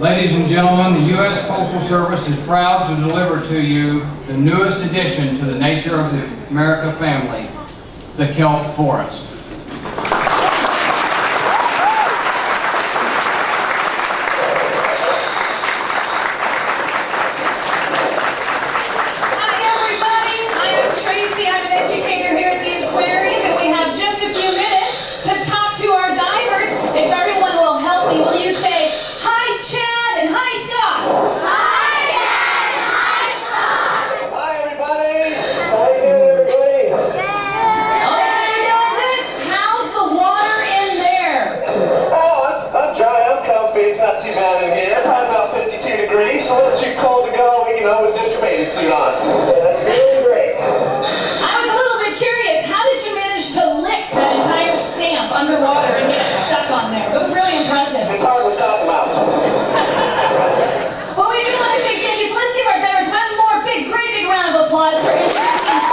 Ladies and gentlemen, the U.S. Postal Service is proud to deliver to you the newest addition to the nature of the America family, the Kelp Forest. Suit on. Yeah, that's really great. I was a little bit curious. How did you manage to lick that entire stamp underwater and get it stuck on there? That was really impressive. It's hard with cotton mouth. Well, we do want to say thank you. So let's give our divers one more great big round of applause for introducing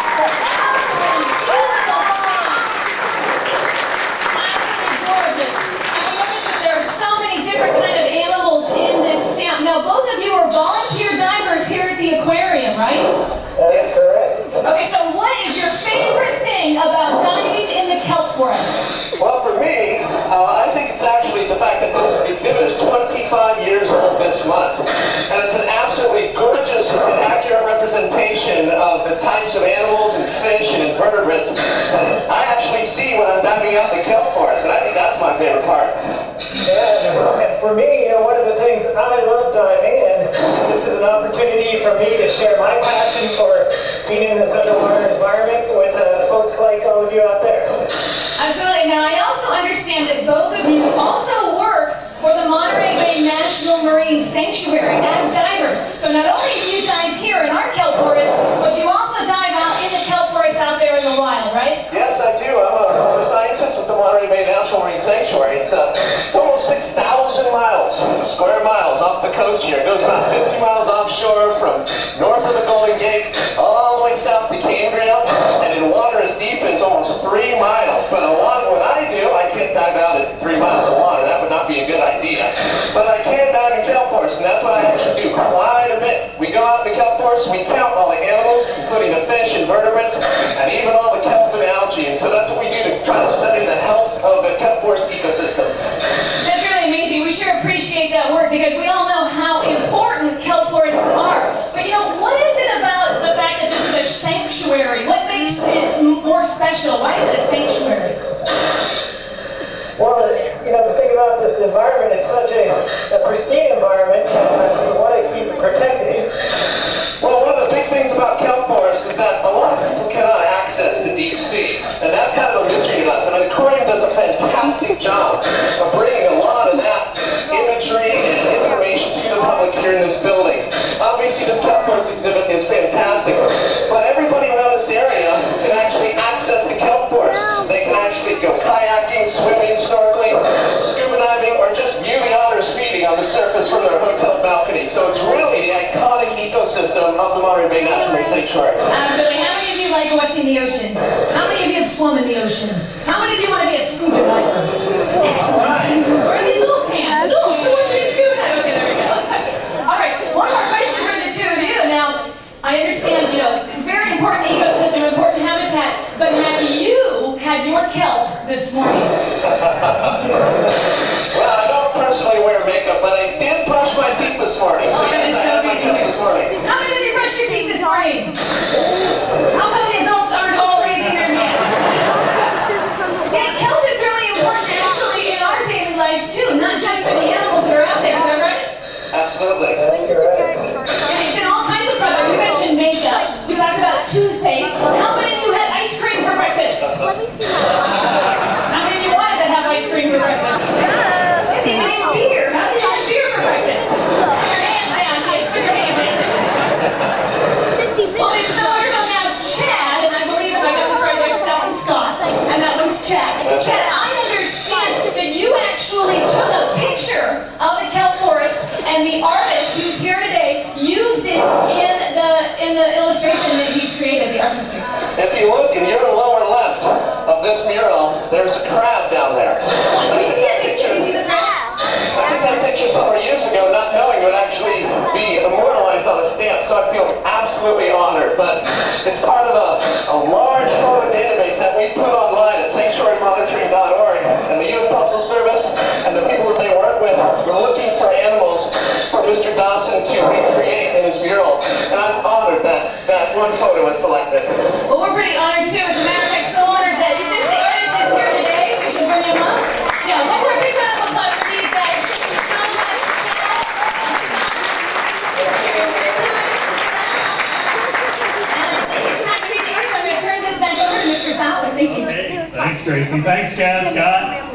beautiful absolutely gorgeous. And we noticed that there are so many different kind of animals in this stamp. Now, both of you are volunteer divers here at the aquarium, right? That is correct. Okay, so what is your favorite thing about diving in the Kelp Forest? Well, for me, I think it's actually the fact that this exhibit is 25 years old this month. And it's an absolutely gorgeous and accurate representation of the types of animals and fish and invertebrates that I actually see when I'm diving out in the Kelp Forest. And I think that's my favorite part. Yeah, and for me, one of the things I love diving, and this is an opportunity for me to share my passion for being in this underwater environment with folks like all of you out there. Absolutely. Now, I also understand that both of you also work for the Monterey Bay National Marine Sanctuary as divers. So not only do you dive here in our Kelp Forest, but you also dive out in the Kelp Forest out there in the wild, right? Yes, I do. I'm a scientist with the Monterey Bay National Marine Sanctuary. It's almost 6,000 square miles off the coast here. It goes about 50 miles offshore from north of the Golden Gate all the way south to Cambrian, and in water as deep as almost 3 miles. But a lot of what I do, I can't dive out at 3 miles of water. That would not be a good idea. But I can dive in Kelp Forest, and that's what I actually do quite a bit. We go out in the Kelp Forest, we count all the animals, including the fish, invertebrates, and even all the kelp and algae. And so that's what we do to try to study the health of the Kelp Forest ecosystem. That's really amazing. We sure appreciate that work because we all know how important kelp forests are. But you know, what is it about the fact that this is a sanctuary? What makes it more special? Why is it a sanctuary? Well, the thing about this environment, it's such a pristine environment, and we want to keep it protected. Well, one of the big things about Kelp Forest is that a lot of people cannot access the deep sea. And that's kind of a mystery to us. And the aquarium does a fantastic job of bringing a lot of that imagery and information to the public here in this building. Obviously, this Kelp Forest exhibit is fantastic, but everybody around this area can actually access the Kelp Forest. They can actually go kayaking, swimming, snorkeling, scuba diving, or just view the otters feeding on the surface from their hotel balcony. So it's really the iconic ecosystem of the Monterey Bay National Marine Sanctuary. Absolutely. How many of you like watching the ocean? How many of you have swum in the ocean? How many of you want to be a scuba diver? Excellent. Or a little tan. Little, who wants to be a scuba diver? Okay, there we go. All right, one more question for the two of you. Now, I understand, very important ecosystem, important habitat, but have you had your kelp this morning? Well, I don't personally wear makeup, but I did brush my teeth this morning. So yes, I had my kelp this morning. How many of you brushed your teeth this morning? How come the adults aren't all raising their hand? Yeah, kelp is really important actually in our daily lives too, not just for the animals. Chad, and I believe if I got this right, there's that one's Scott, and that one's Chad. Chad, I understand that you actually took a picture of the Kelp Forest, and the artist who's here today used it in the illustration that he's created, the artistry. If you look in your lower left of this mural, there's a crab down there. We see it, can you see the crab? I took that picture several years ago, not knowing it would actually be immortalized on a stamp, so I feel absolutely honored. But it's part of a large photo database that we put online at sanctuarymonitoring.org, and the U.S. Postal Service and the people that they work with were looking for animals for Mr. Dawson to recreate in his mural. And I'm honored that one photo was selected. Well, we're pretty honored too. As a matter of fact, so honored that since the artist is here today, we should bring him up. Yeah, one more big round of applause for these guys. Thank you so much, Chad. It's time to be yours. I'm going to turn this back over to Mr. Fowler. Thank you. Okay. Thanks, Tracy. Thanks, Chad, Scott.